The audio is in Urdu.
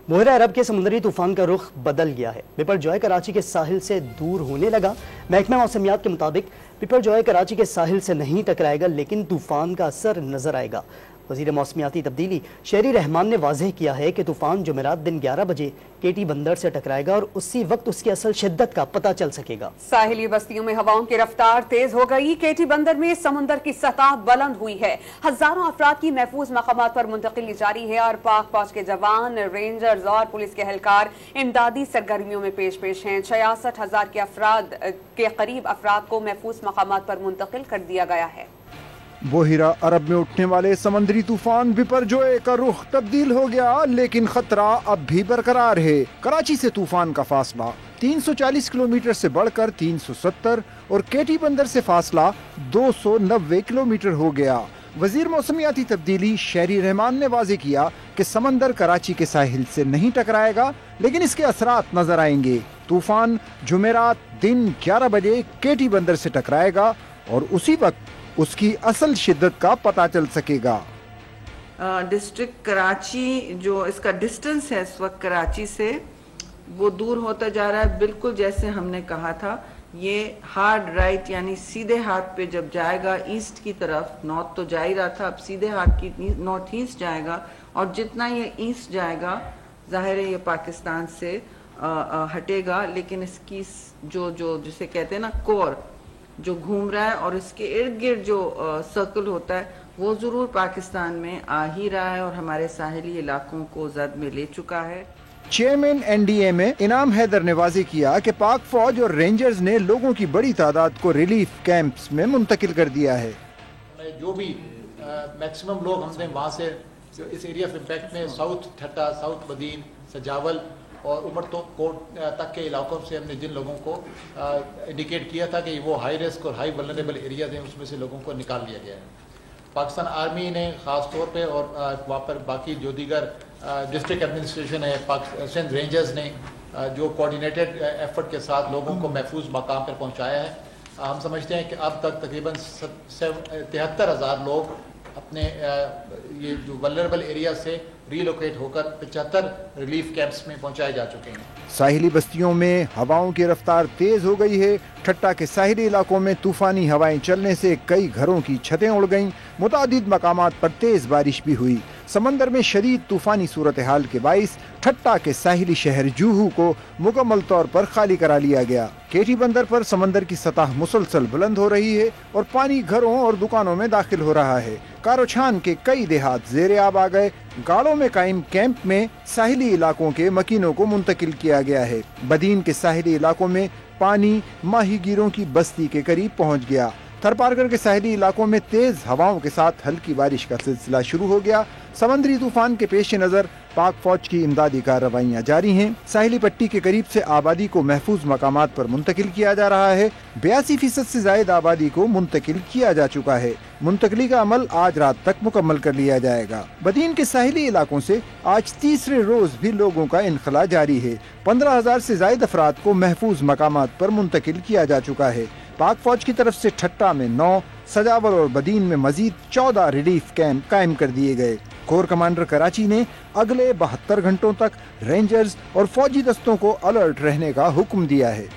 مہرہ عرب کے سمندری طوفان کا رخ بدل گیا ہے۔ بپر جوائے کراچی کے ساحل سے دور ہونے لگا۔ محکمہ موسمیات کے مطابق بپر جوائے کراچی کے ساحل سے نہیں ٹکرائے گا، لیکن طوفان کا اثر نظر آئے گا۔ وزیر موسمیاتی تبدیلی شہری رحمان نے واضح کیا ہے کہ طوفان جمعرات دن 11 بجے کیٹی بندر سے ٹکرائے گا اور اسی وقت اس کی اصل شدت کا پتہ چل سکے گا۔ ساحلی بستیوں میں ہواؤں کی رفتار تیز ہو گئی۔ کیٹی بندر میں سمندر کی سطح بلند ہوئی ہے۔ ہزاروں افراد کی محفوظ مقامات پر منتقلی جاری ہے اور پاک فوج کے جوان، رینجرز اور پولیس کے اہلکار امدادی سرگرمیوں میں پیش ہیں۔ 66,000 کے قریب افراد کو محفوظ مقامات پر منتقل کر دیا گیا ہے۔ بحیرہ عرب میں اٹھنے والے سمندری طوفان بپر جوئے کا رخ تبدیل ہو گیا، لیکن خطرہ اب بھی برقرار ہے۔ کراچی سے طوفان کا فاصلہ 340 کلومیٹر سے بڑھ کر 370 اور کیٹی بندر سے فاصلہ 290 کلومیٹر ہو گیا۔ وزیر موسمیاتی تبدیلی شہری رحمان نے واضح کیا کہ سمندر کراچی کے ساحل سے نہیں ٹکرائے گا، لیکن اس کے اثرات نظر آئیں گے۔ طوفان جمعرات دن 11 بجے کیٹی بندر سے ٹکرائے گا اور اسی وقت اس کی اصل شدت کا پتہ چل سکے گا۔ ڈسٹرکٹ کراچی جو اس کا ڈسٹنس ہے اس وقت کراچی سے وہ دور ہوتا جا رہا ہے، بالکل جیسے ہم نے کہا تھا۔ یہ ہارڈ رائٹ یعنی سیدھے ہاتھ پہ جب جائے گا ایسٹ کی طرف، نارتھ تو جا ہی رہا تھا، اب سیدھے ہاتھ کی نارتھ ایسٹ جائے گا، اور جتنا یہ ایسٹ جائے گا ظاہر ہے یہ پاکستان سے ہٹے گا، لیکن اس کی جو جسے کہتے ہیں نا کور جو گھوم رہا ہے اور اس کے ارد گرد جو سرکل ہوتا ہے وہ ضرور پاکستان میں آ ہی رہا ہے اور ہمارے ساحلی علاقوں کو زد میں لے چکا ہے۔ چیئرمین NDA انعام حیدر نے واضح کیا کہ پاک فوج اور رینجرز نے لوگوں کی بڑی تعداد کو ریلیف کیمپس میں منتقل کر دیا ہے۔ جو بھی میکسیمم لوگ ہم نے وہاں سے اس ایریا آف امپیکٹ میں ساؤتھ ٹھٹا، ساؤتھ بدین، سجاول اور عمر تو کوٹ تک کے علاقوں سے ہم نے جن لوگوں کو انڈیکیٹ کیا تھا کہ وہ ہائی رسک اور ہائی ولنریبل ایریاز ہیں، اس میں سے لوگوں کو نکال لیا گیا ہے۔ پاکستان آرمی نے خاص طور پہ اور وہاں پر باقی جو دیگر ڈسٹرکٹ ایڈمنسٹریشن ہے، پاکستان رینجرز نے جو کوآرڈینیٹڈ ایفرٹ کے ساتھ لوگوں کو محفوظ مقام پر پہنچایا ہے۔ ہم سمجھتے ہیں کہ اب تک تقریباً 73,000 لوگ اپنے یہ جو ولنریبل ایریا سے ریلوکیٹ ہو کر 75 ریلیف کیمپس میں پہنچائے جا چکے ہیں۔ ساحلی بستیوں میں ہواؤں کی رفتار تیز ہو گئی ہے۔ ٹھٹا کے ساحلی علاقوں میں طوفانی ہوائیں چلنے سے کئی گھروں کی چھتیں اڑ گئیں۔ متعدد مقامات پر تیز بارش بھی ہوئی۔ سمندر میں شدید طوفانی صورتحال کے باعث ٹھٹا کے ساحلی شہر جوہو کو مکمل طور پر خالی کرا لیا گیا۔ کیٹی بندر پر سمندر کی سطح مسلسل بلند ہو رہی ہے اور پانی گھروں اور دکانوں میں داخل ہو رہا ہے۔ کاروچھان کے کئی دیہات زیر آب آ گئے۔ گاڑوں میں قائم کیمپ میں ساحلی علاقوں کے مکینوں کو منتقل کیا گیا ہے۔ بدین کے ساحلی علاقوں میں پانی ماہی گیروں کی بستی کے قریب پہنچ گیا۔ تھرپارکر کے ساحلی علاقوں میں تیز ہواؤں کے ساتھ ہلکی بارش کا سلسلہ شروع ہو گیا۔ سمندری طوفان کے پیش نظر پاک فوج کی امدادی کارروائیاں جاری ہیں۔ ساحلی پٹی کے قریب سے آبادی کو محفوظ مقامات پر منتقل کیا جا رہا ہے۔ 82% سے زائد آبادی کو منتقل کیا جا چکا ہے۔ منتقلی کا عمل آج رات تک مکمل کر لیا جائے گا۔ بدین کے ساحلی علاقوں سے آج تیسرے روز بھی لوگوں کا انخلاء جاری ہے۔ 15,000 سے زائد افراد کو محفوظ مقامات پر منتقل کیا جا چکا ہے۔ پاک فوج کی طرف سے ٹھٹا میں 9، سجاول اور بدین میں مزید 14 ریلیف کیمپ قائم کر دیے گئے۔ کور کمانڈر کراچی نے اگلے 72 گھنٹوں تک رینجرز اور فوجی دستوں کو الرٹ رہنے کا حکم دیا ہے۔